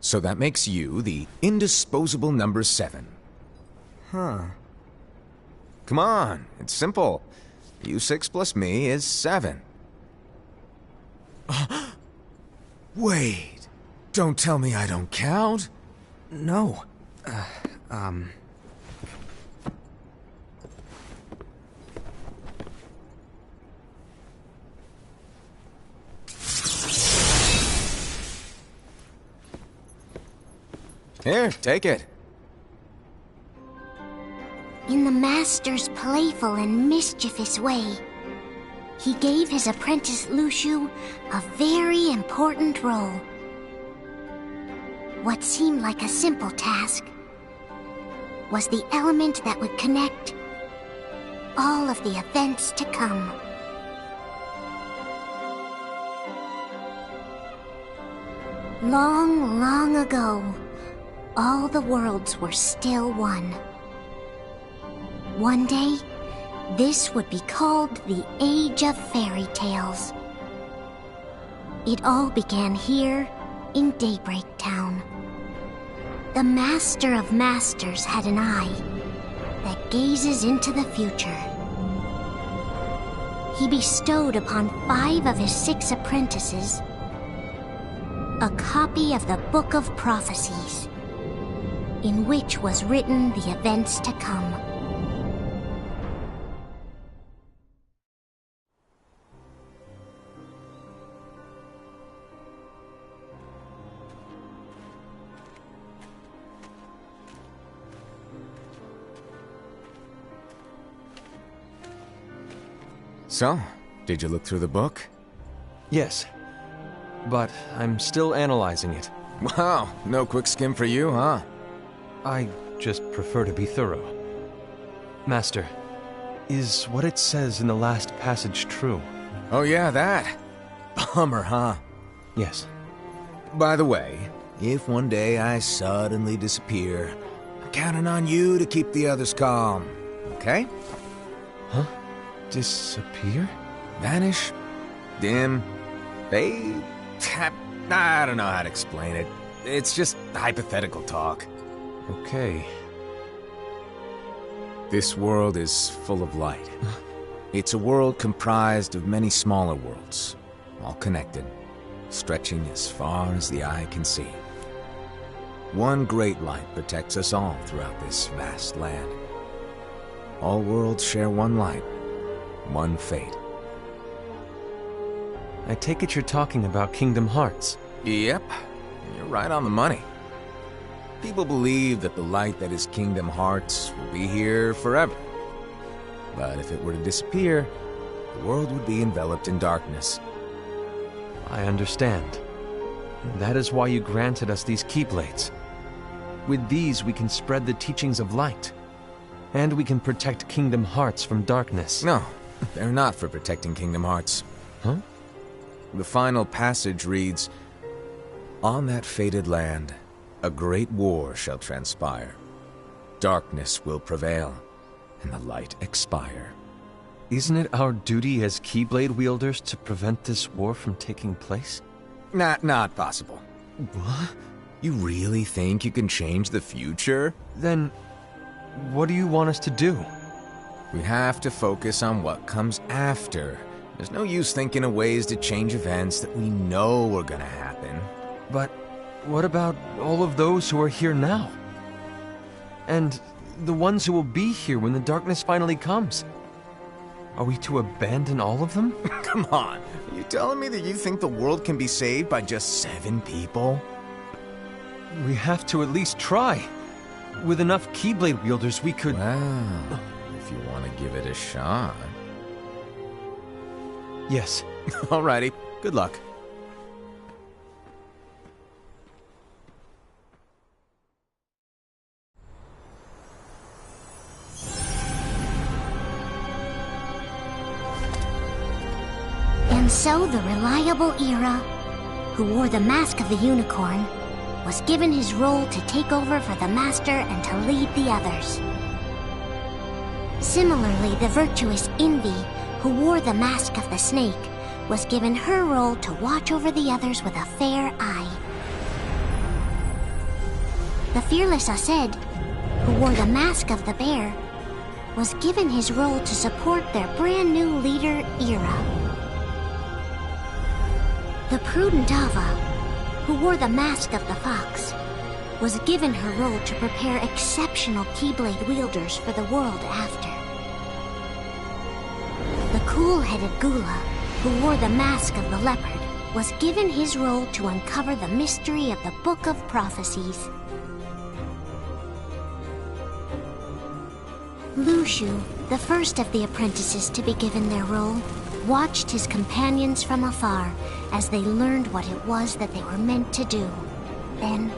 So that makes you the indisposable number 7. Huh. Come on, it's simple. You 6 plus me is 7. Wait, don't tell me I don't count? No. Here, take it. In the Master's playful and mischievous way, he gave his apprentice Luciu a very important role. What seemed like a simple task was the element that would connect all of the events to come. Long, long ago, all the worlds were still one. One day, this would be called the Age of Fairy Tales. It all began here in Daybreak Town. The Master of Masters had an eye that gazes into the future. He bestowed upon 5 of his 6 apprentices a copy of the Book of Prophecies, in which was written the events to come. So, did you look through the book? Yes. But I'm still analyzing it. Wow, no quick skim for you, huh? I just prefer to be thorough. Master, is what it says in the last passage true? Oh yeah, that. Bummer, huh? Yes. By the way, if one day I suddenly disappear, I'm counting on you to keep the others calm, okay? Huh? Disappear? Vanish? Dim? Fade? I don't know how to explain it. It's just hypothetical talk. Okay. This world is full of light. It's a world comprised of many smaller worlds, all connected, stretching as far as the eye can see. One great light protects us all throughout this vast land. All worlds share one light, one fate. I take it you're talking about Kingdom Hearts. Yep, you're right on the money. People believe that the light that is Kingdom Hearts will be here forever. But if it were to disappear, the world would be enveloped in darkness. I understand. That is why you granted us these keyblades. With these we can spread the teachings of light. And we can protect Kingdom Hearts from darkness. No, they're not for protecting Kingdom Hearts. Huh? The final passage reads, "On that fated land, a great war shall transpire. Darkness will prevail, and the light expire." Isn't it our duty as Keyblade wielders to prevent this war from taking place? Not possible. What? You really think you can change the future? Then, what do you want us to do? We have to focus on what comes after. There's no use thinking of ways to change events that we know are gonna happen. But what about all of those who are here now? And the ones who will be here when the darkness finally comes? Are we to abandon all of them? Come on, are you telling me that you think the world can be saved by just 7 people? We have to at least try. With enough Keyblade wielders, we could... Well, if you want to give it a shot. Yes. Alrighty, good luck. And so the reliable Era, who wore the mask of the unicorn, was given his role to take over for the Master and to lead the others. Similarly, the virtuous Envy, who wore the mask of the snake, was given her role to watch over the others with a fair eye. The fearless Ased, who wore the mask of the bear, was given his role to support their brand new leader, Ira. The prudent Ava, who wore the mask of the fox, was given her role to prepare exceptional keyblade wielders for the world after. The cool-headed Gula, who wore the mask of the leopard, was given his role to uncover the mystery of the Book of Prophecies. Lushu, the first of the apprentices to be given their role, watched his companions from afar as they learned what it was that they were meant to do. Then,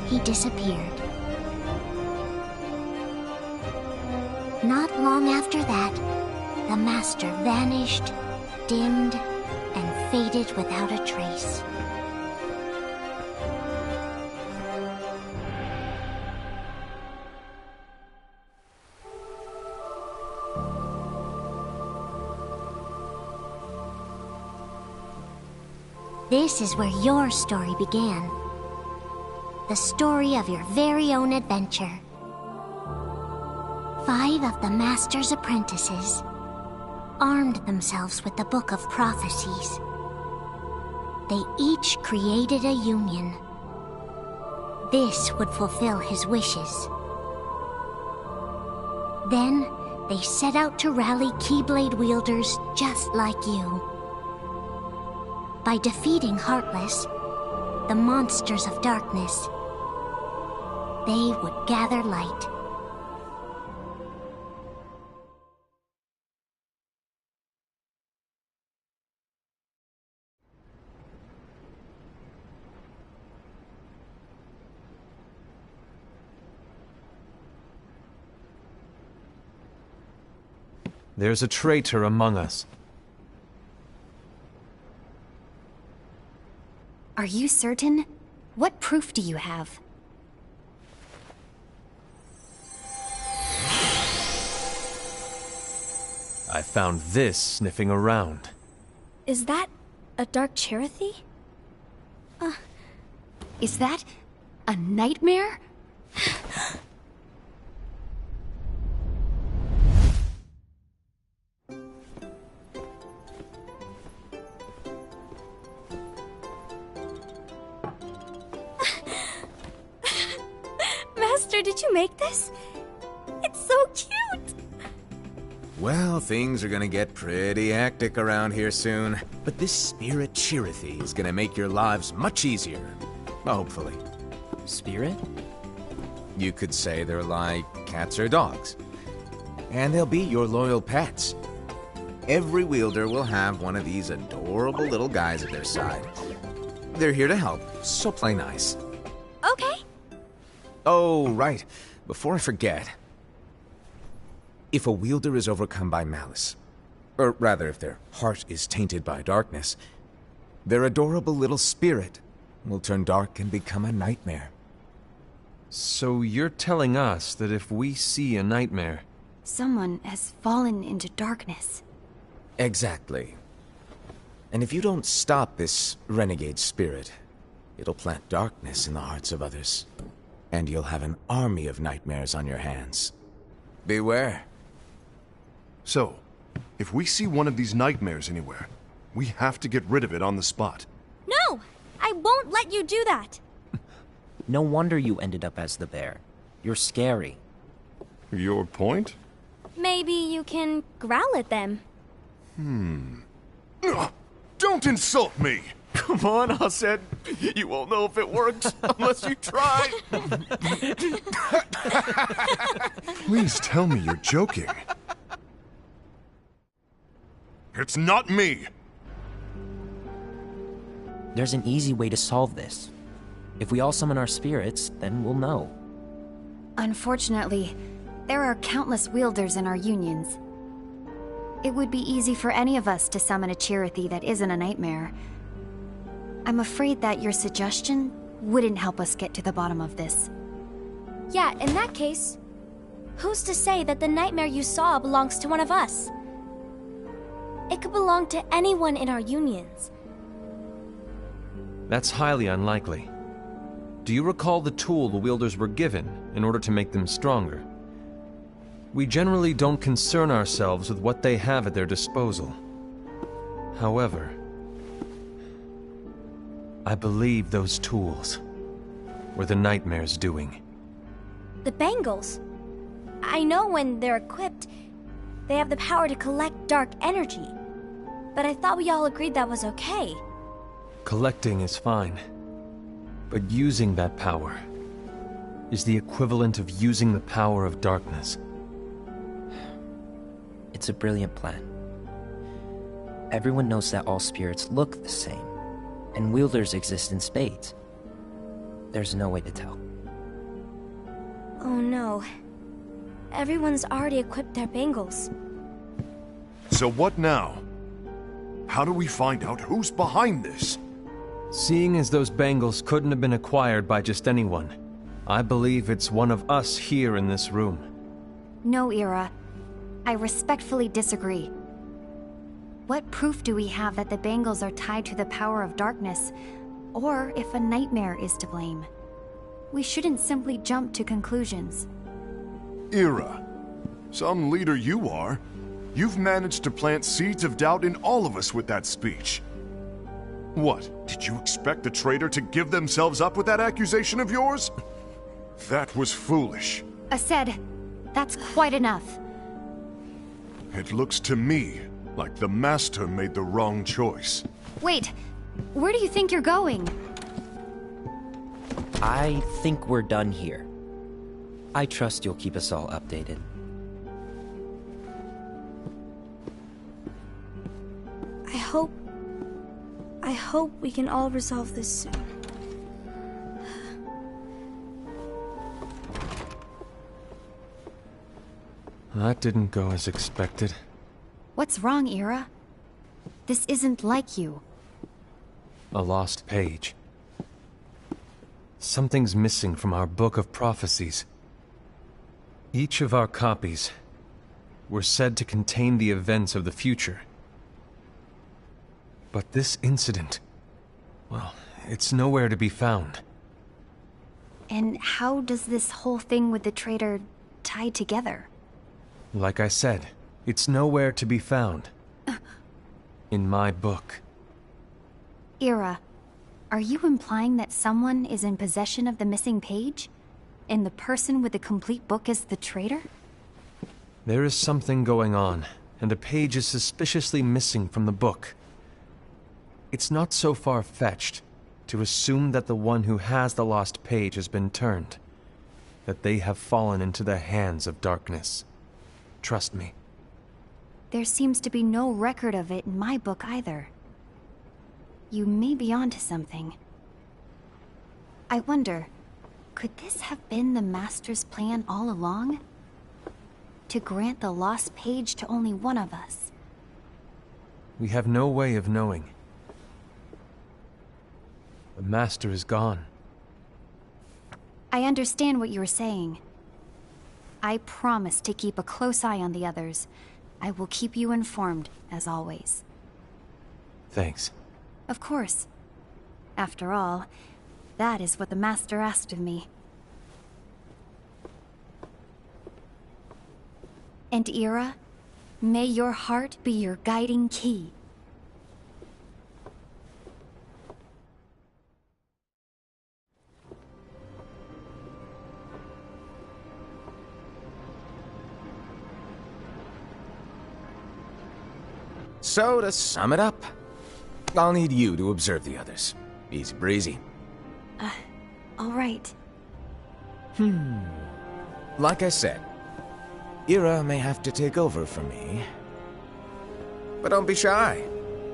he disappeared. Not long after that, the master vanished, dimmed, and faded without a trace. This is where your story began. The story of your very own adventure. 5 of the Master's apprentices armed themselves with the Book of Prophecies. They each created a union. This would fulfill his wishes. Then, they set out to rally Keyblade wielders just like you. By defeating Heartless, the monsters of darkness, they would gather light. There's a traitor among us. Are you certain? What proof do you have? I found this sniffing around. Is that a dark Cherothy? Is that a nightmare? Master, did you make this? It's so cute! Well, things are gonna get pretty hectic around here soon. But this spirit Cherothy is gonna make your lives much easier. Hopefully. Spirit? You could say they're like cats or dogs. And they'll be your loyal pets. Every wielder will have one of these adorable little guys at their side. They're here to help, so play nice. Okay. Oh, right. Before I forget. If a wielder is overcome by malice, or rather if their heart is tainted by darkness, their adorable little spirit will turn dark and become a nightmare. So you're telling us that if we see a nightmare... Someone has fallen into darkness. Exactly. And if you don't stop this renegade spirit, it'll plant darkness in the hearts of others. And you'll have an army of nightmares on your hands. Beware. So, if we see one of these nightmares anywhere, we have to get rid of it on the spot. No! I won't let you do that! No wonder you ended up as the bear. You're scary. Your point? Maybe you can growl at them. Don't insult me! Come on, Ased. You won't know if it works unless you try. Please tell me you're joking. It's not me! There's an easy way to solve this. If we all summon our spirits, then we'll know. Unfortunately, there are countless wielders in our unions. It would be easy for any of us to summon a Cherothy that isn't a nightmare. I'm afraid that your suggestion wouldn't help us get to the bottom of this. Yeah, in that case, who's to say that the nightmare you saw belongs to one of us? It could belong to anyone in our unions. That's highly unlikely. do you recall the tool the wielders were given in order to make them stronger? We generally don't concern ourselves with what they have at their disposal. However, I believe those tools were the Nightmare's doing. The bangles. I know when they're equipped, they have the power to collect dark energy. But I thought we all agreed that was okay. Collecting is fine, but using that power is the equivalent of using the power of darkness. It's a brilliant plan. Everyone knows that all spirits look the same, and wielders exist in spades. There's no way to tell. Oh no. Everyone's already equipped their bangles. So what now? How do we find out who's behind this? Seeing as those bangles couldn't have been acquired by just anyone, I believe it's one of us here in this room. No, Ira. I respectfully disagree. What proof do we have that the bangles are tied to the power of darkness, or if a nightmare is to blame? We shouldn't simply jump to conclusions. Ira, some leader you are. You've managed to plant seeds of doubt in all of us with that speech. What, did you expect the traitor to give themselves up with that accusation of yours? That was foolish. Aced, that's quite enough. It looks to me like the Master made the wrong choice. Wait, where do you think you're going? I think we're done here. I trust you'll keep us all updated. I hope we can all resolve this soon. That didn't go as expected. What's wrong, Ira? This isn't like you. A lost page. Something's missing from our book of prophecies. Each of our copies were said to contain the events of the future. But this incident, well, it's nowhere to be found. And how does this whole thing with the traitor tie together? Like I said, it's nowhere to be found. In my book. Ira, are you implying that someone is in possession of the missing page? And the person with the complete book is the traitor? There is something going on, and a page is suspiciously missing from the book. It's not so far-fetched to assume that the one who has the lost page has been turned, that they have fallen into the hands of darkness. Trust me. There seems to be no record of it in my book either. You may be onto something. I wonder, could this have been the Master's plan all along? To grant the lost page to only one of us? We have no way of knowing. The Master is gone. I understand what you're saying. I promise to keep a close eye on the others. I will keep you informed, as always. Thanks. Of course. After all, that is what the Master asked of me. And Ira, may your heart be your guiding key. So, to sum it up, I'll need you to observe the others. Easy breezy. All right. Like I said, Ira may have to take over for me. But don't be shy.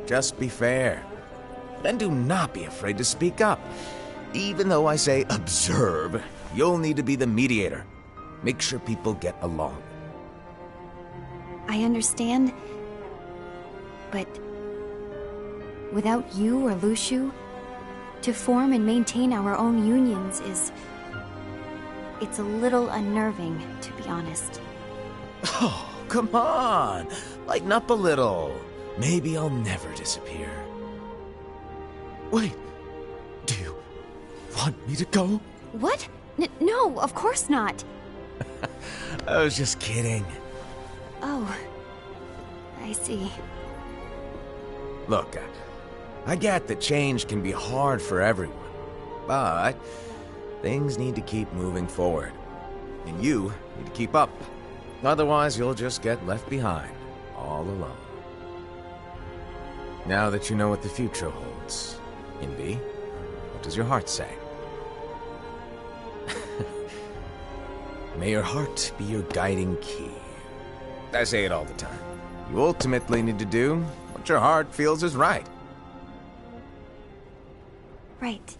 Just be fair. And do not be afraid to speak up. Even though I say observe, you'll need to be the mediator. Make sure people get along. I understand. But without you or Luciu, to form and maintain our own unions is... it's a little unnerving, to be honest. Oh, come on! Lighten up a little. Maybe I'll never disappear. Wait, do you want me to go? What? No, of course not. I was just kidding. Oh, I see. Look, I get that change can be hard for everyone, but things need to keep moving forward. And you need to keep up. Otherwise, you'll just get left behind, all alone. Now that you know what the future holds, Invi, what does your heart say? May your heart be your guiding key. I say it all the time. You ultimately need to do what your heart feels is right. Right.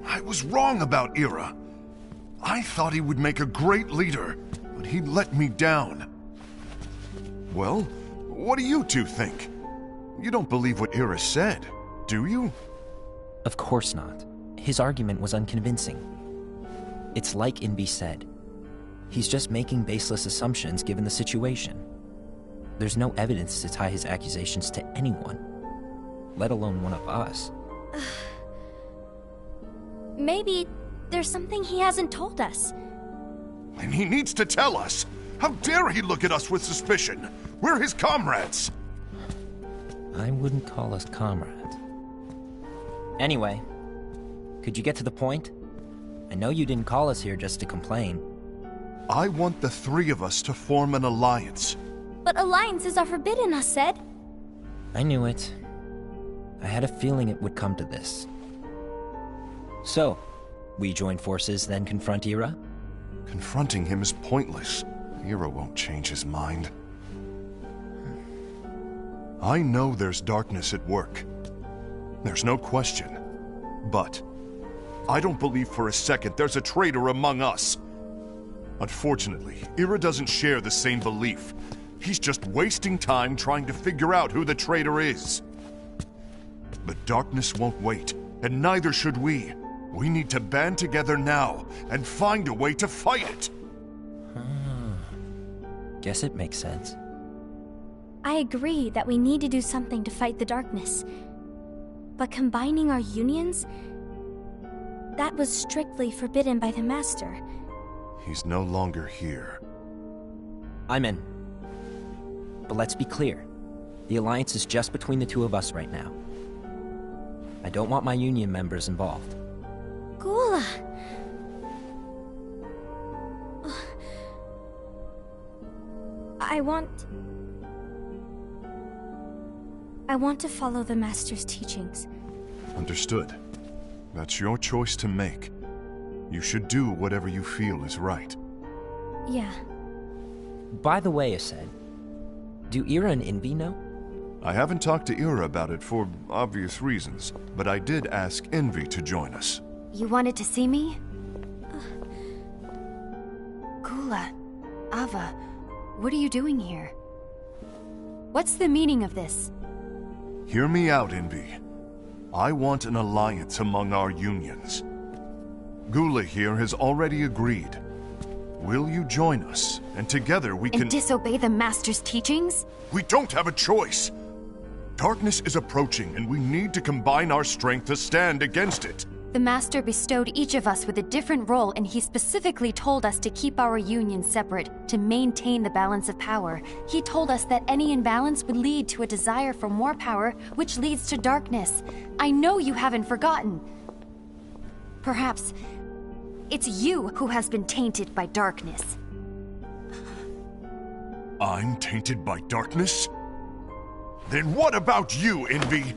I was wrong about Ira. I thought he would make a great leader, but he let me down. Well, what do you two think? You don't believe what Ira said, do you? Of course not. His argument was unconvincing. It's like Invi said. He's just making baseless assumptions given the situation. There's no evidence to tie his accusations to anyone, let alone one of us. Maybe there's something he hasn't told us. And he needs to tell us. How dare he look at us with suspicion? We're his comrades. I wouldn't call us comrades. Anyway, could you get to the point? I know you didn't call us here just to complain. I want the three of us to form an alliance. But alliances are forbidden, us said. I knew it. I had a feeling it would come to this. So, we join forces, then confront Ira? Confronting him is pointless. Ira won't change his mind. I know there's darkness at work. There's no question. But I don't believe for a second there's a traitor among us. Unfortunately, Ira doesn't share the same belief. He's just wasting time trying to figure out who the traitor is. But darkness won't wait, and neither should we. We need to band together now and find a way to fight it. Guess it makes sense. I agree that we need to do something to fight the darkness. But combining our unions? That was strictly forbidden by the Master. He's no longer here. I'm in. But let's be clear. The alliance is just between the two of us right now. I don't want my union members involved. Gula! I want to follow the Master's teachings. Understood. That's your choice to make. You should do whatever you feel is right. Yeah. By the way, Ased, do Ira and Invi know? I haven't talked to Ira about it for obvious reasons, but I did ask Envy to join us. You wanted to see me? Gula, Ava, what are you doing here? What's the meaning of this? Hear me out, Envy. I want an alliance among our unions. Gula here has already agreed. Will you join us? And together we can... And disobey the Master's teachings? We don't have a choice! Darkness is approaching, and we need to combine our strength to stand against it. The Master bestowed each of us with a different role, and he specifically told us to keep our union separate, to maintain the balance of power. He told us that any imbalance would lead to a desire for more power, which leads to darkness. I know you haven't forgotten. Perhaps it's you who has been tainted by darkness. I'm tainted by darkness? Then what about you, Envy?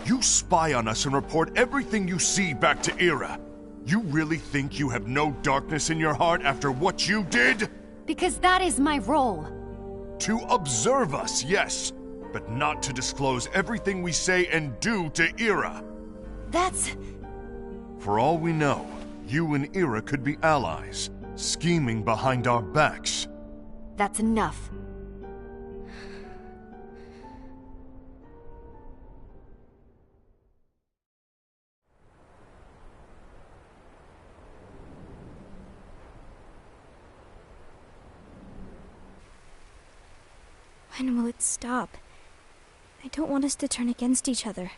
You spy on us and report everything you see back to Ira. You really think you have no darkness in your heart after what you did? Because that is my role. To observe us, yes, but not to disclose everything we say and do to Ira. That's... For all we know, you and Ira could be allies, scheming behind our backs. That's enough. When will it stop? I don't want us to turn against each other.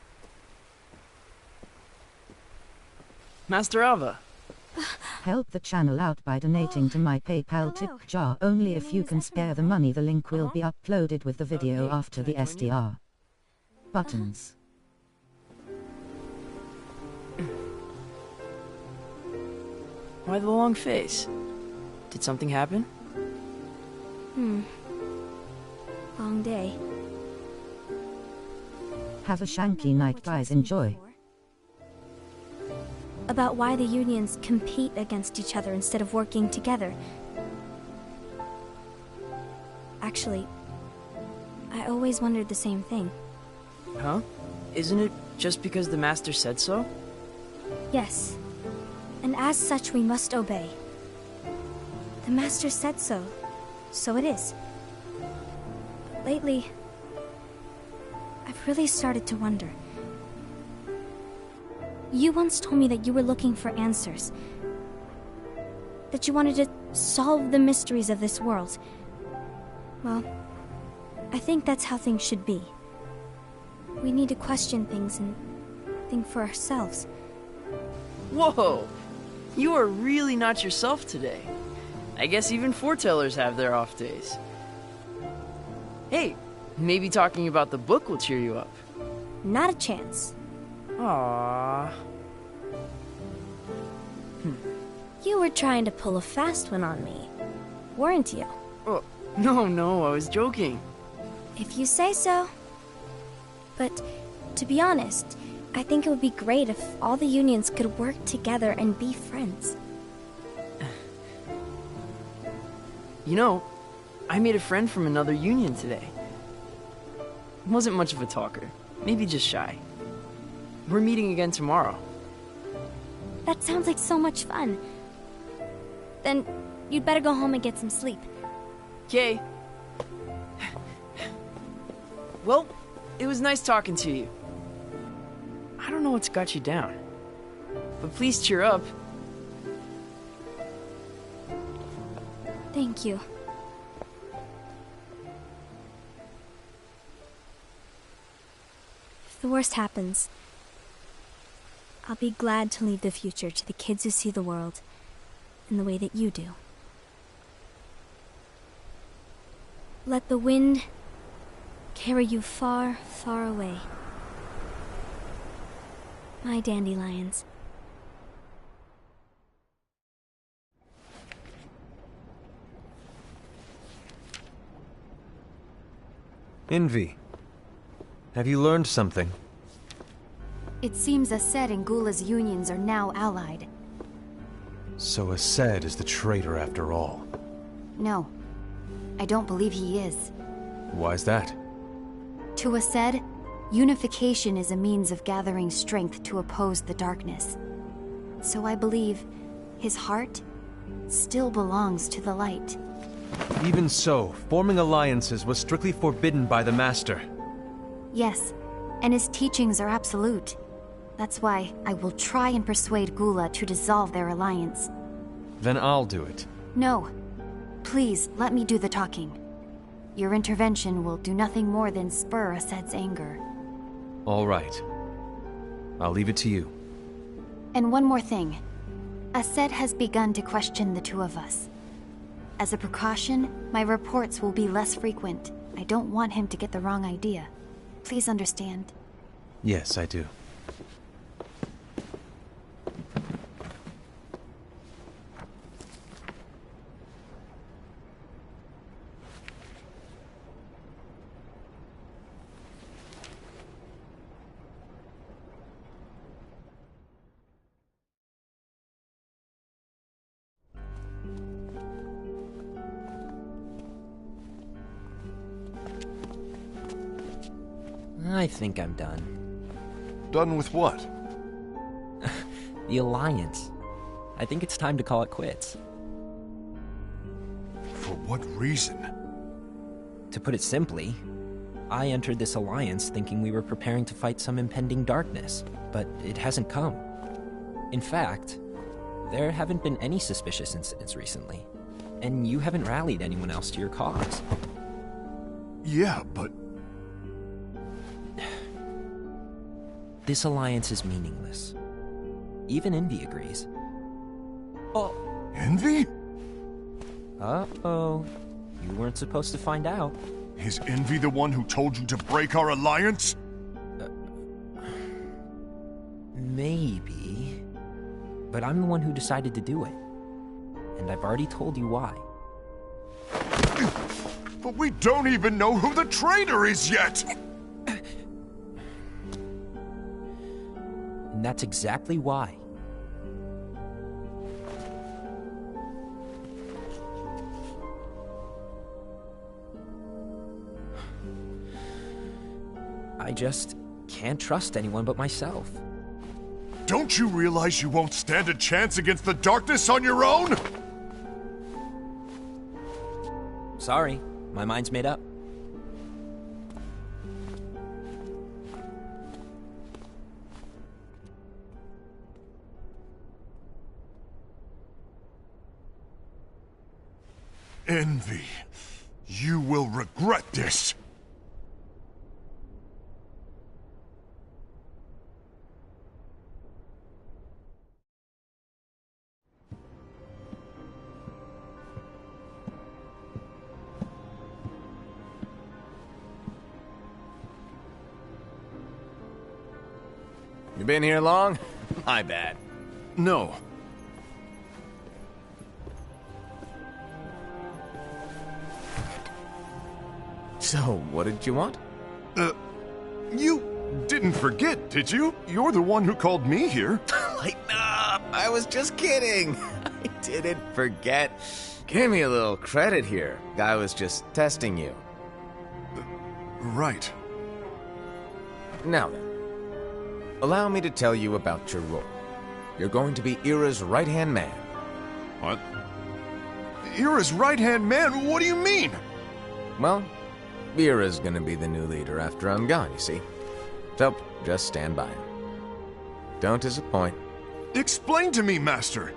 Master Alva. Help the channel out by donating to my PayPal tip jar. Only if you can spare the money. The link will be uploaded with the video after the SDR. Buttons. Why the long face? Did something happen? Long day. Have a shanky night, guys. Enjoy. About why the unions compete against each other instead of working together. Actually, I always wondered the same thing. Huh? Isn't it just because the Master said so? Yes. And as such, we must obey. The Master said so. So it is. But lately, I've really started to wonder. You once told me that you were looking for answers. That you wanted to solve the mysteries of this world. Well, I think that's how things should be. We need to question things and think for ourselves. Whoa! You are really not yourself today. I guess even foretellers have their off days. Hey, maybe talking about the book will cheer you up. Not a chance. Aww. You were trying to pull a fast one on me, weren't you? Oh, no, I was joking. If you say so. But, to be honest, I think it would be great if all the unions could work together and be friends. You know, I made a friend from another union today. Wasn't much of a talker, maybe just shy. We're meeting again tomorrow. That sounds like so much fun. Then, you'd better go home and get some sleep. Okay. Well, it was nice talking to you. I don't know what's got you down, but please cheer up. Thank you. If the worst happens, I'll be glad to leave the future to the kids who see the world in the way that you do. Let the wind carry you far, far away. My dandelions. Envy. Have you learned something? It seems Ased and Gula's unions are now allied. So Ased is the traitor after all. No, I don't believe he is. Why's that? To Ased, unification is a means of gathering strength to oppose the darkness. So I believe his heart still belongs to the light. Even so, forming alliances was strictly forbidden by the Master. Yes, and his teachings are absolute. That's why I will try and persuade Gula to dissolve their alliance. Then I'll do it. No. Please, let me do the talking. Your intervention will do nothing more than spur Ased's anger. All right. I'll leave it to you. And one more thing. Ased has begun to question the two of us. As a precaution, my reports will be less frequent. I don't want him to get the wrong idea. Please understand. Yes, I do. I think I'm done. Done with what? The Alliance. I think it's time to call it quits. For what reason? To put it simply, I entered this alliance thinking we were preparing to fight some impending darkness, but it hasn't come. In fact, there haven't been any suspicious incidents recently, and you haven't rallied anyone else to your cause. Yeah, but... This alliance is meaningless. Even Envy agrees. Oh. Envy? Uh-oh. You weren't supposed to find out. Is Envy the one who told you to break our alliance? Maybe. But I'm the one who decided to do it. And I've already told you why. But we don't even know who the traitor is yet! And that's exactly why. I just can't trust anyone but myself. Don't you realize you won't stand a chance against the darkness on your own? Sorry, my mind's made up. Envy, you will regret this. You been here long? My bad. No. So, what did you want? You didn't forget, did you? You're the one who called me here. Lighten up! I was just kidding. I didn't forget. Give me a little credit here. I was just testing you. Right. Now then, allow me to tell you about your role. You're going to be Ira's right-hand man. What? Ira's right-hand man? What do you mean? Well, Ira's gonna be the new leader after I'm gone, you see. So, just stand by. Don't disappoint. Explain to me, Master.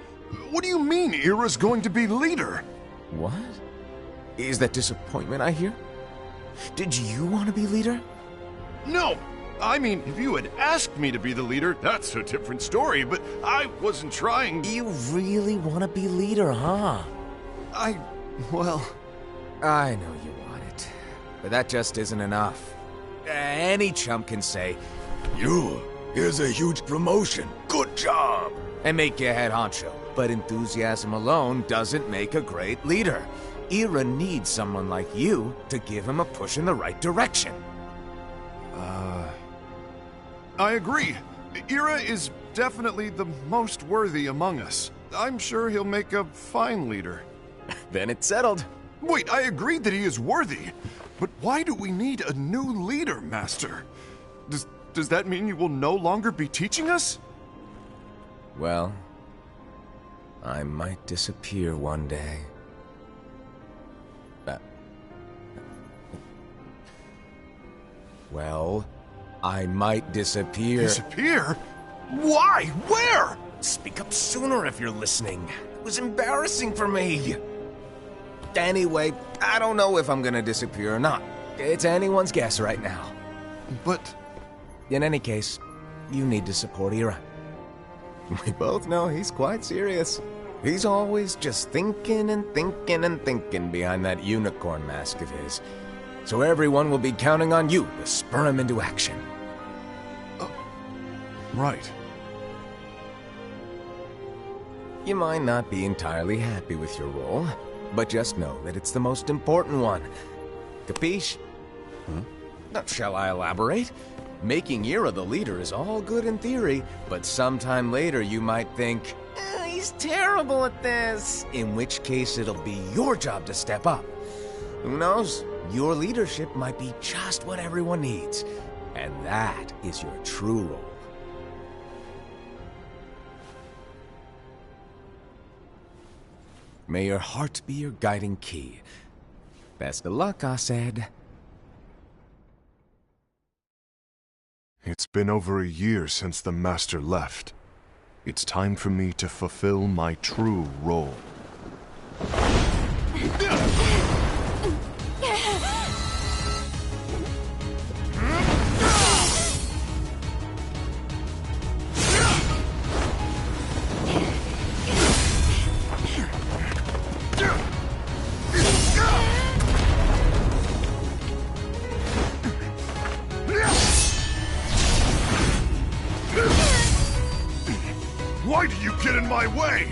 What do you mean Ira's going to be leader? What? Is that disappointment I hear? Did you want to be leader? No! I mean, if you had asked me to be the leader, that's a different story, but I wasn't trying... You really want to be leader, huh? Well... I know you want it, but that just isn't enough. Any chump can say, here's a huge promotion, good job, and make you head honcho. But enthusiasm alone doesn't make a great leader. Ira needs someone like you to give him a push in the right direction. I agree. Ira is definitely the most worthy among us. I'm sure he'll make a fine leader. Then it's settled. Wait, I agreed that he is worthy. But why do we need a new leader, Master? Does that mean you will no longer be teaching us? Well, I might disappear one day. Well, I might disappear. Disappear? Why? Where? Speak up sooner if you're listening. It was embarrassing for me. Anyway, I don't know if I'm gonna disappear or not. It's anyone's guess right now. But... In any case, you need to support Ira. We both know he's quite serious. He's always just thinking and thinking and thinking behind that unicorn mask of his. So everyone will be counting on you to spur him into action. Right. You might not be entirely happy with your role, but just know that it's the most important one. Capiche? Shall I elaborate? Making Ira the leader is all good in theory, but sometime later you might think, he's terrible at this, in which case it'll be your job to step up. Who knows? Your leadership might be just what everyone needs, and that is your true role. May your heart be your guiding key. Best of luck, Asaid. It's been over a year since the Master left. It's time for me to fulfill my true role. you get in my way!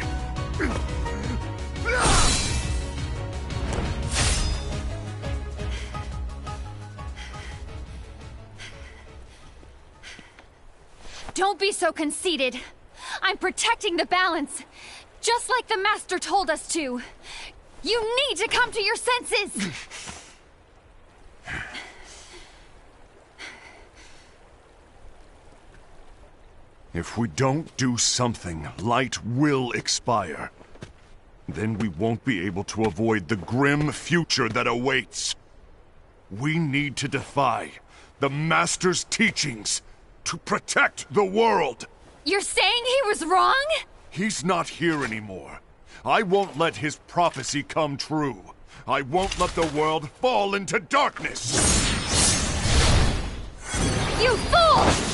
Don't be so conceited. I'm protecting the balance, just like the Master told us to. You need to come to your senses! If we don't do something, light will expire. Then we won't be able to avoid the grim future that awaits. We need to defy the Master's teachings to protect the world. You're saying he was wrong? He's not here anymore. I won't let his prophecy come true. I won't let the world fall into darkness. You fool!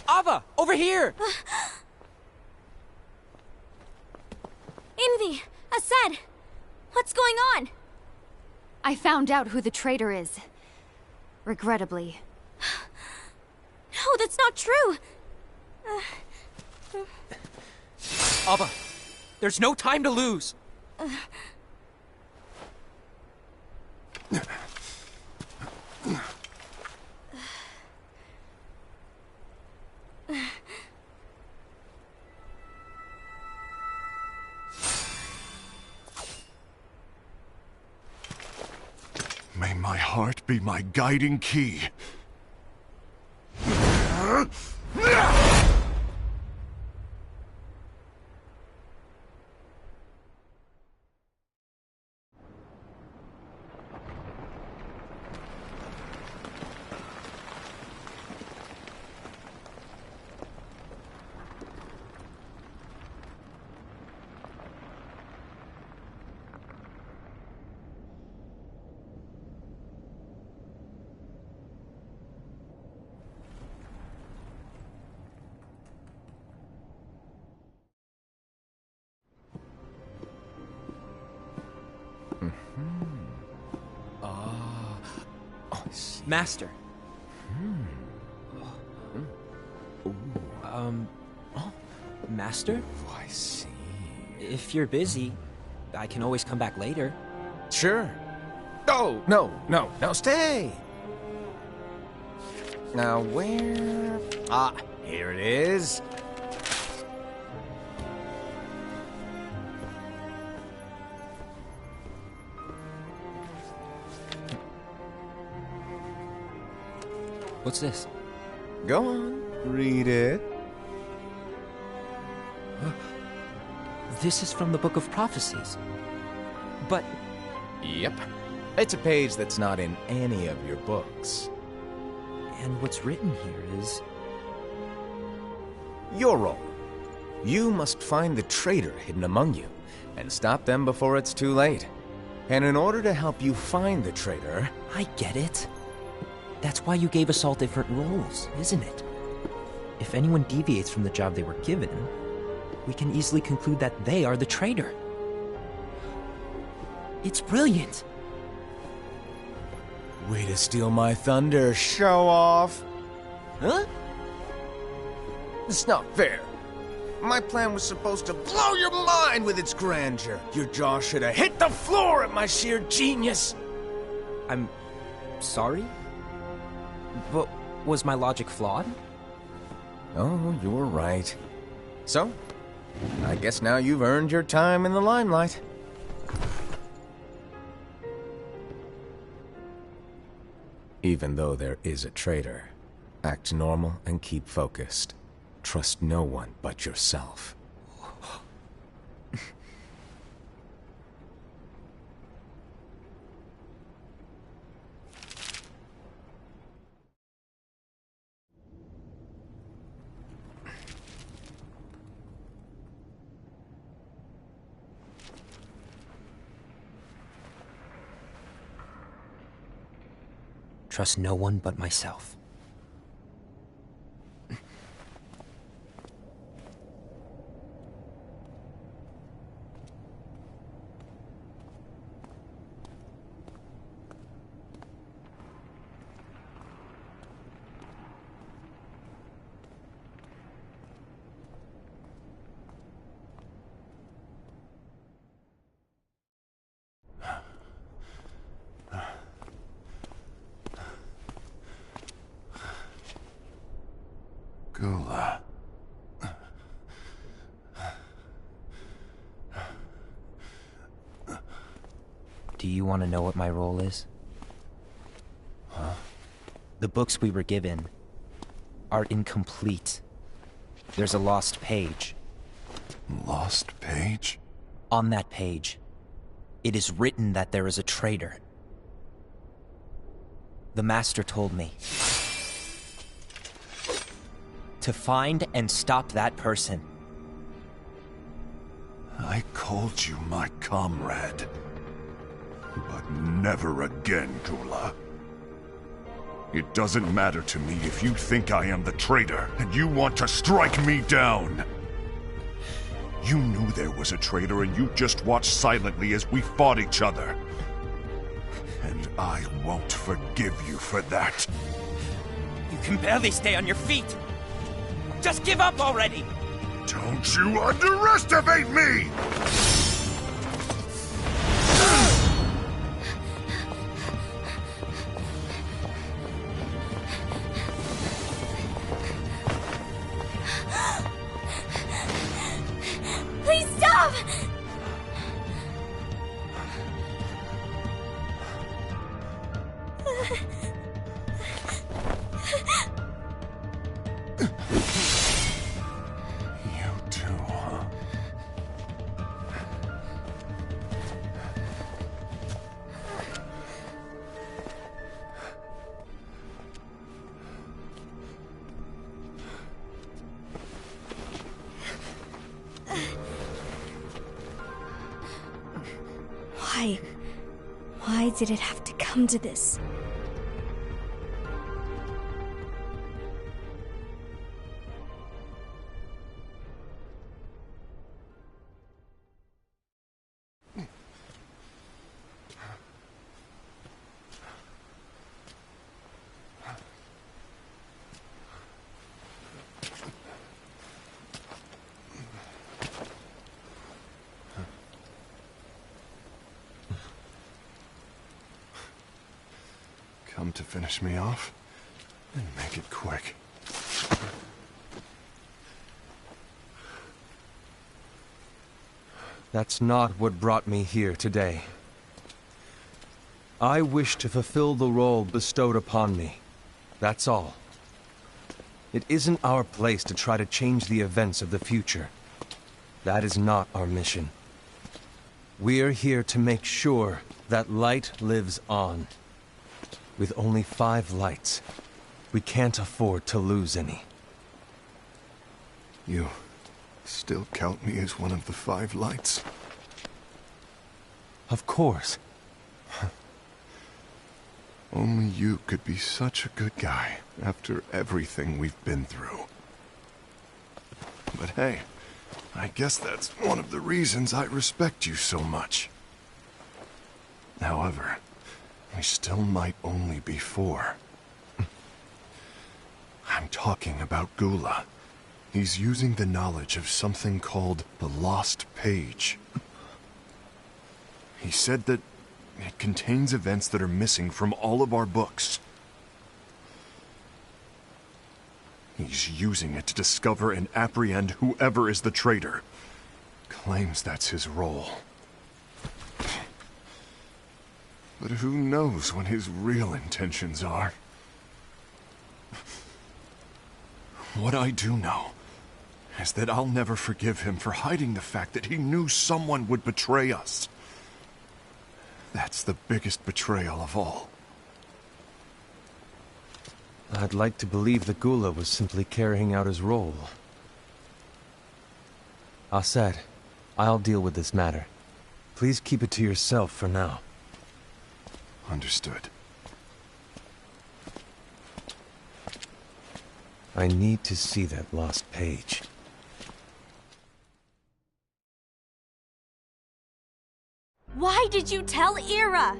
Ava, over here! Envy! Asad! What's going on? I found out who the traitor is. Regrettably. No, that's not true! Ava, there's no time to lose! May my heart be my guiding key. Master. Master? Oh, I see. If you're busy, I can always come back later. Sure. Oh, no, stay! Now, where... Ah, here it is. What's this? Go on, read it. This is from the Book of Prophecies. But... Yep. It's a page that's not in any of your books. And what's written here is... Your role. You must find the traitor hidden among you, and stop them before it's too late. And in order to help you find the traitor... I get it. That's why you gave us all different roles, isn't it? If anyone deviates from the job they were given, we can easily conclude that they are the traitor. It's brilliant. Way to steal my thunder, show off. Huh? It's not fair. My plan was supposed to blow your mind with its grandeur. Your jaw should have hit the floor at my sheer genius. I'm sorry? But was my logic flawed? Oh, you were right. So, I guess now you've earned your time in the limelight. Even though there is a traitor, act normal and keep focused. Trust no one but yourself. trust no one but myself. Gula. Do you want to know what my role is? Huh? The books we were given are incomplete. There's a lost page. Lost page? On that page, it is written that there is a traitor. The Master told me to find and stop that person. I called you my comrade. But never again, Gula. It doesn't matter to me if you think I am the traitor, and you want to strike me down. You knew there was a traitor, and you just watched silently as we fought each other. And I won't forgive you for that. You can barely stay on your feet. Just give up already! Don't you underestimate me! Please stop! You too, huh? Why? Why did it have to come to this? Come to finish me off? And make it quick. That's not what brought me here today. I wish to fulfill the role bestowed upon me. That's all. It isn't our place to try to change the events of the future. That is not our mission. We're here to make sure that light lives on. With only 5 lights, we can't afford to lose any. You still count me as one of the 5 lights? Of course. Only you could be such a good guy after everything we've been through. But hey, I guess that's one of the reasons I respect you so much. However, we still might only be 4. I'm talking about Gula. He's using the knowledge of something called the Lost Page. He said that it contains events that are missing from all of our books. He's using it to discover and apprehend whoever is the traitor. Claims that's his role. But who knows what his real intentions are? What I do know is that I'll never forgive him for hiding the fact that he knew someone would betray us. That's the biggest betrayal of all. I'd like to believe that Gula was simply carrying out his role. Aset, I'll deal with this matter. Please keep it to yourself for now. Understood. I need to see that lost page. Why did you tell Ira?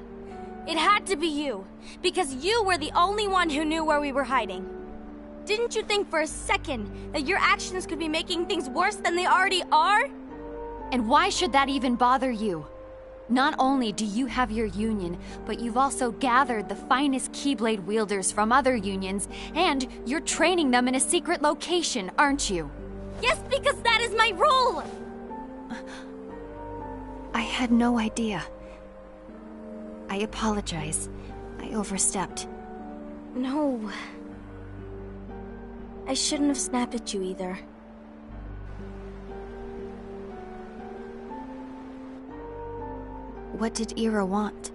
It had to be you, because you were the only one who knew where we were hiding. Didn't you think for a second that your actions could be making things worse than they already are? And why should that even bother you? Not only do you have your union, but you've also gathered the finest keyblade wielders from other unions, and you're training them in a secret location, aren't you? Yes, because that is my role! I had no idea. I apologize. I overstepped. No. I shouldn't have snapped at you either. What did Ira want?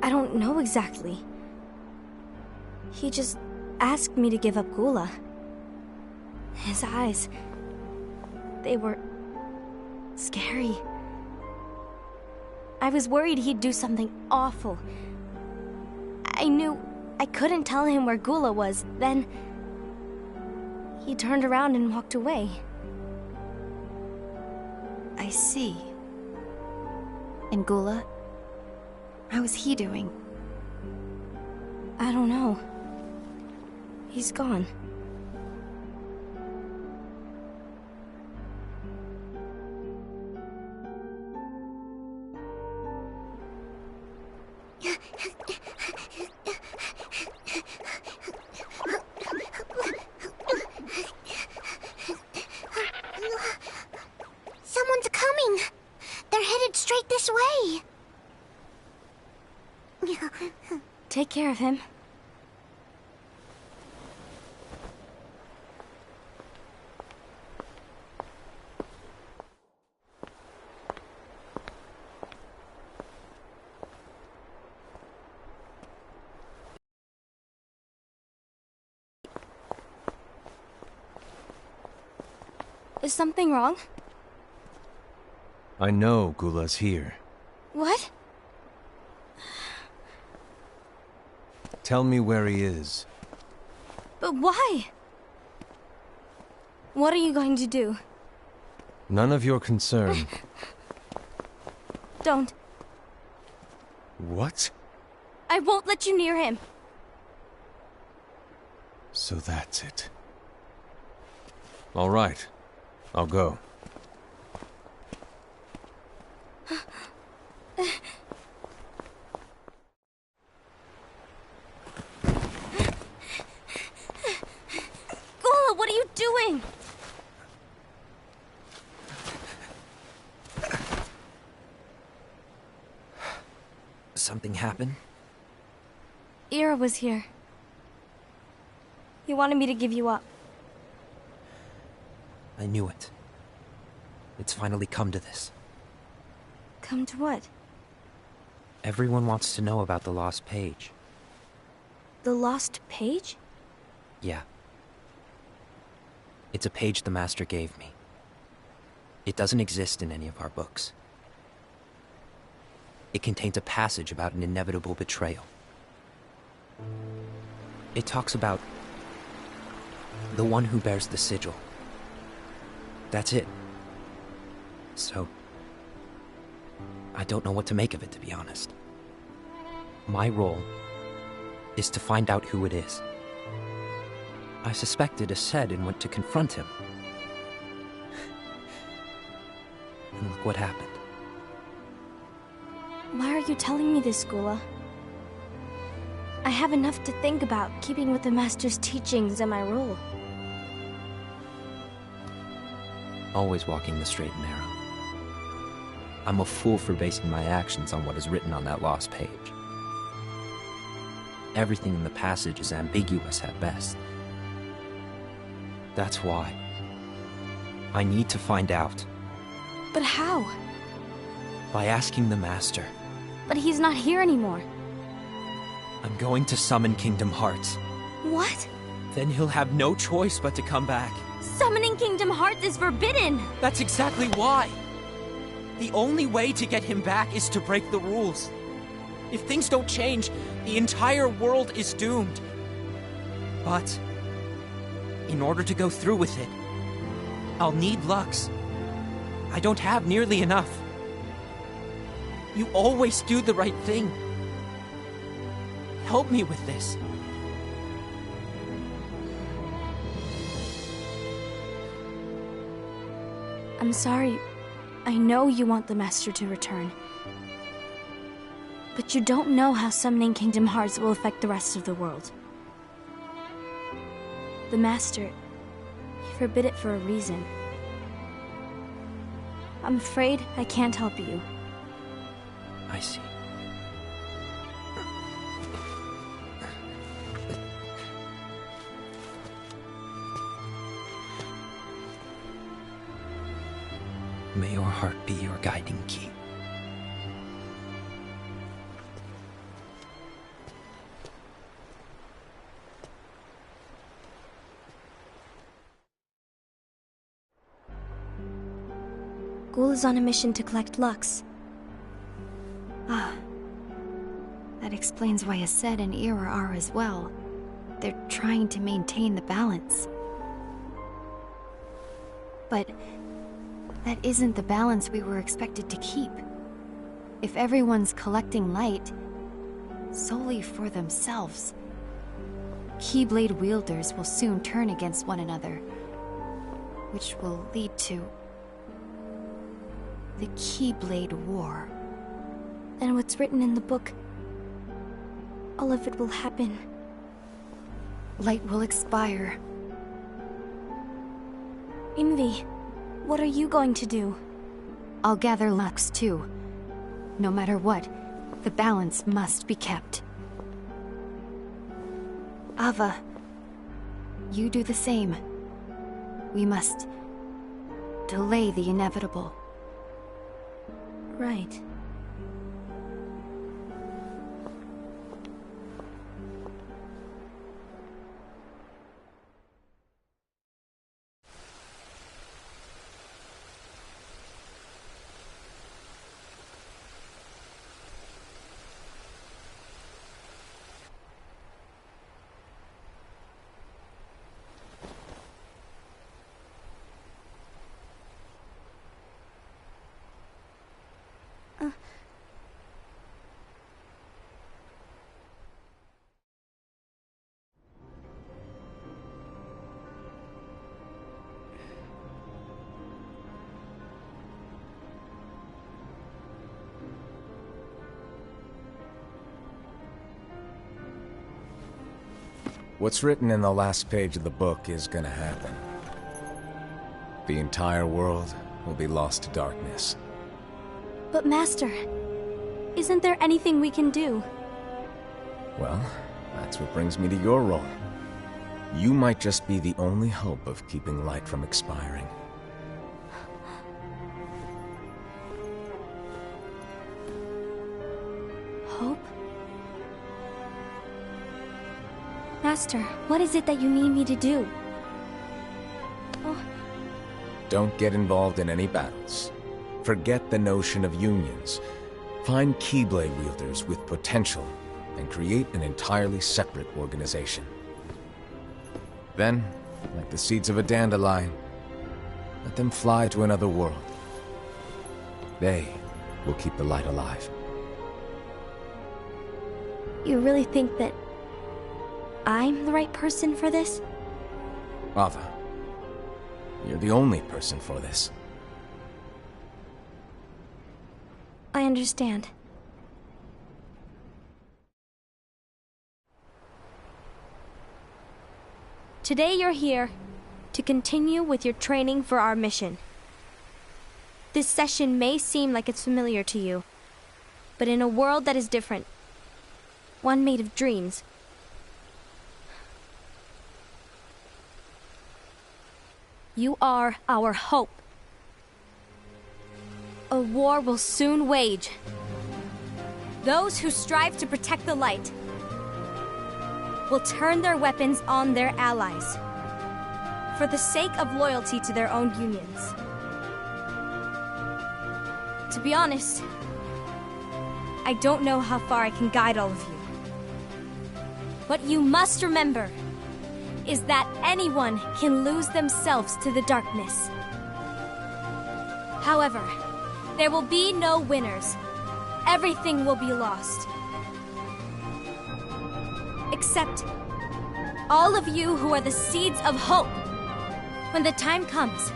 I don't know exactly. He just asked me to give up Gula. His eyes... they were... scary. I was worried he'd do something awful. I knew I couldn't tell him where Gula was. Then he turned around and walked away. I see. And Gula? How is he doing? I don't know. He's gone. Someone's coming! They're headed straight this way! Take care of him. Is something wrong? I know Gula's here. What? Tell me where he is. But why? What are you going to do? None of your concern. Don't. What? I won't let you near him. So that's it. All right. I'll go. Gula, what are you doing? Something happened? Ira was here. He wanted me to give you up. I knew it. It's finally come to this. Come to what? Everyone wants to know about the lost page. The lost page? Yeah. It's a page the Master gave me. It doesn't exist in any of our books. It contains a passage about an inevitable betrayal. It talks about the one who bears the sigil. That's it. So, I don't know what to make of it, to be honest. My role is to find out who it is. I suspected a Sed and went to confront him. And look what happened. Why are you telling me this, Gula? I have enough to think about, keeping with the Master's teachings and my role. Always walking the straight and narrow. I'm a fool for basing my actions on what is written on that lost page. Everything in the passage is ambiguous at best. That's why I need to find out. But how? By asking the Master. But he's not here anymore. I'm going to summon Kingdom Hearts. What? Then he'll have no choice but to come back. Summoning Kingdom Hearts is forbidden! That's exactly why! The only way to get him back is to break the rules. If things don't change, the entire world is doomed. But in order to go through with it, I'll need Lux. I don't have nearly enough. You always do the right thing. Help me with this. I'm sorry. I know you want the Master to return. But you don't know how summoning Kingdom Hearts will affect the rest of the world. The Master, he forbid it for a reason. I'm afraid I can't help you. I see. May your heart be your guiding key. Ghoul is on a mission to collect Lux. Ah. That explains why Ased and Ira are as well. They're trying to maintain the balance. But that isn't the balance we were expected to keep. If everyone's collecting light solely for themselves, Keyblade wielders will soon turn against one another, which will lead to the Keyblade War. And what's written in the book, all of it will happen. Light will expire. Envy, what are you going to do? I'll gather Lux too. No matter what, the balance must be kept. Ava, you do the same. We must delay the inevitable. Right. What's written in the last page of the book is gonna happen. The entire world will be lost to darkness. But Master, isn't there anything we can do? Well, that's what brings me to your role. You might just be the only hope of keeping light from expiring. Hope? Master, what is it that you need me to do? Oh. Don't get involved in any battles. Forget the notion of unions. Find Keyblade wielders with potential and create an entirely separate organization. Then, like the seeds of a dandelion, let them fly to another world. They will keep the light alive. You really think that I'm the right person for this? Ava, you're the only person for this. I understand. Today you're here to continue with your training for our mission. This session may seem like it's familiar to you, but in a world that is different, one made of dreams, you are our hope. A war will soon wage. Those who strive to protect the light will turn their weapons on their allies for the sake of loyalty to their own unions. To be honest, I don't know how far I can guide all of you. But you must remember, is that anyone can lose themselves to the darkness. However, there will be no winners. Everything will be lost. Except all of you who are the seeds of hope. When the time comes,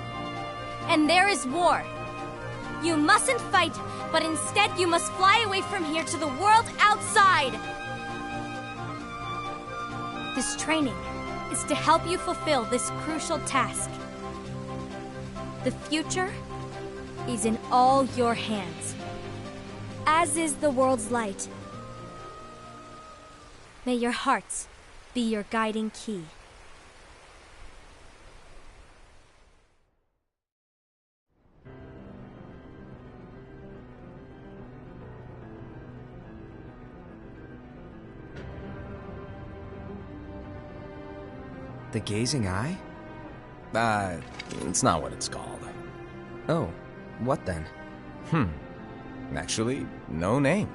and there is war, you mustn't fight, but instead you must fly away from here to the world outside. This training is to help you fulfill this crucial task. The future is in all your hands, as is the world's light. May your hearts be your guiding key. The gazing eye? It's not what it's called. Oh, what then? Actually, no name.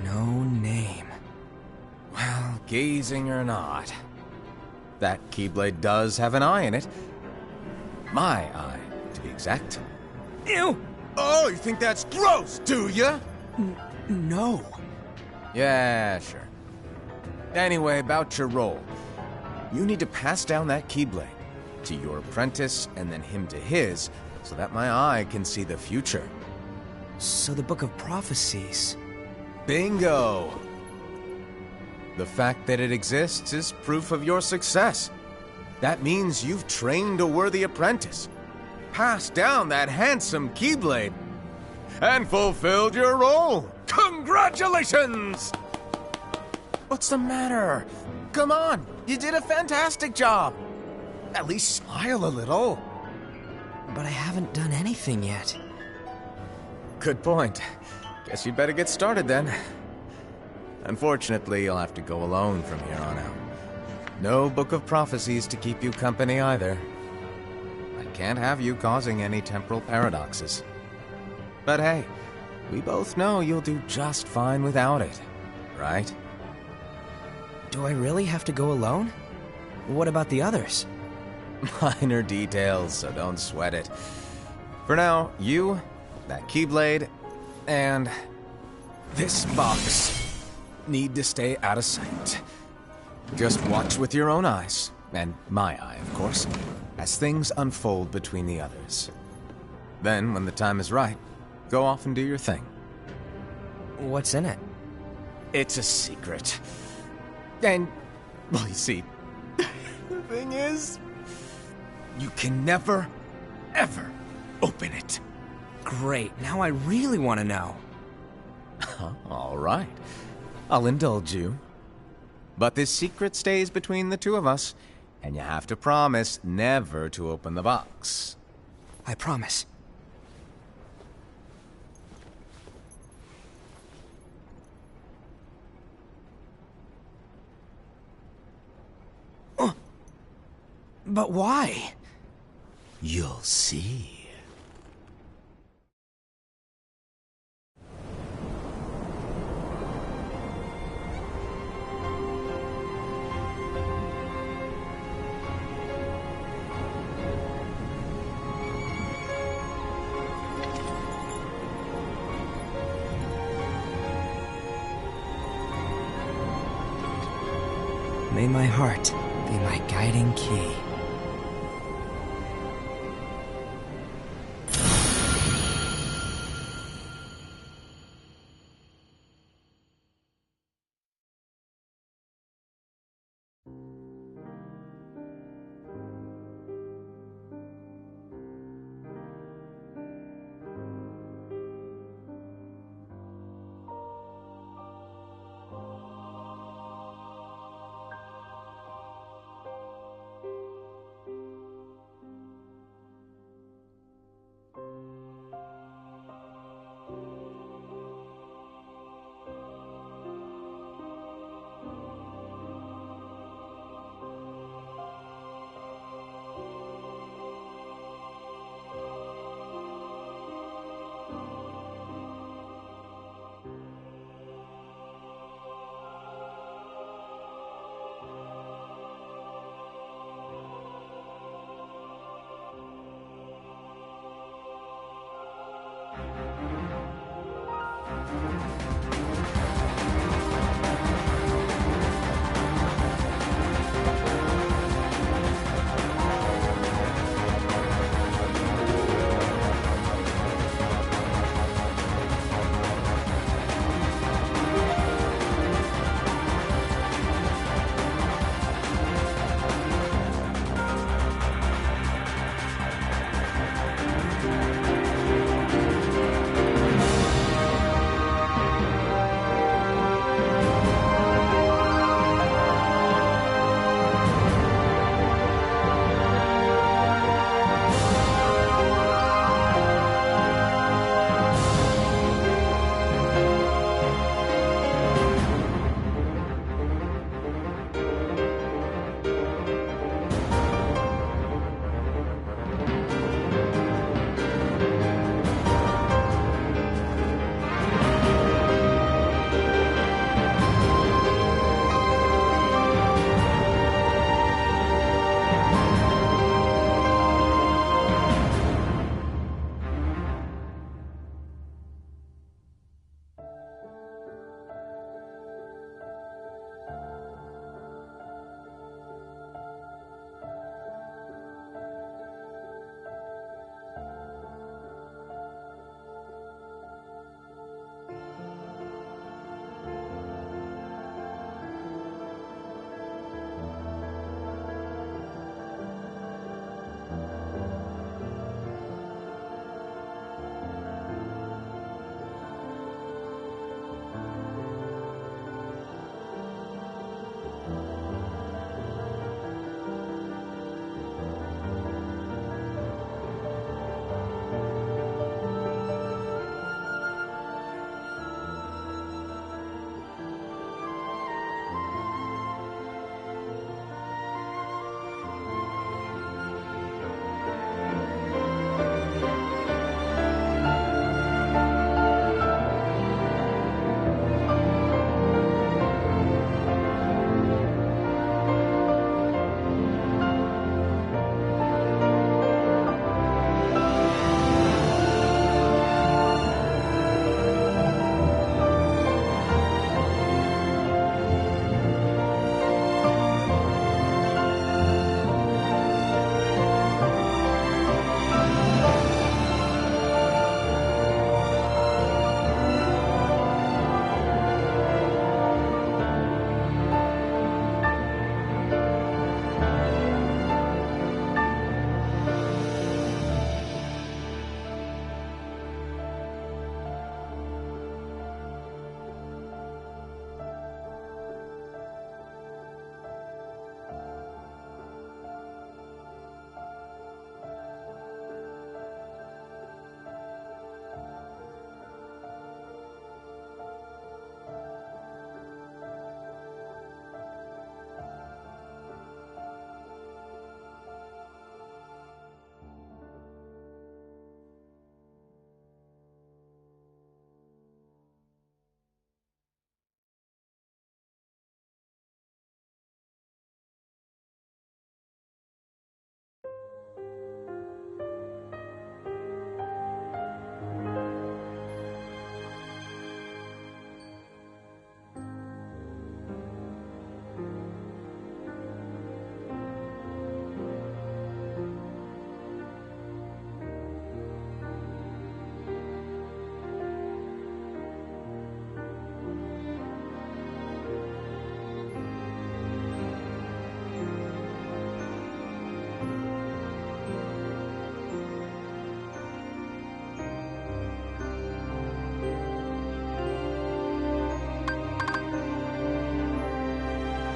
No name. Well, gazing or not, that keyblade does have an eye in it. My eye, to be exact. Ew! Oh, you think that's gross, do ya? No. Yeah, sure. Anyway, about your role. You need to pass down that keyblade to your apprentice and then him to his, so that my eye can see the future. So the Book of Prophecies... Bingo! The fact that it exists is proof of your success. That means you've trained a worthy apprentice, passed down that handsome keyblade, and fulfilled your role. Congratulations! What's the matter? Come on, you did a fantastic job. At least smile a little. But I haven't done anything yet. Good point. Guess you'd better get started then. Unfortunately, you'll have to go alone from here on out. No Book of Prophecies to keep you company either. I can't have you causing any temporal paradoxes. But hey, we both know you'll do just fine without it, right? Do I really have to go alone? What about the others? Minor details, so don't sweat it. For now, you, that keyblade, and this box need to stay out of sight. Just watch with your own eyes, and my eye, of course, as things unfold between the others. Then, when the time is right, go off and do your thing. What's in it? It's a secret. And, well, you see, the thing is, you can never, ever open it. Great, now I really want to know. All right. I'll indulge you. But this secret stays between the two of us, and you have to promise never to open the box. I promise. But why? You'll see. May my heart be my guiding key.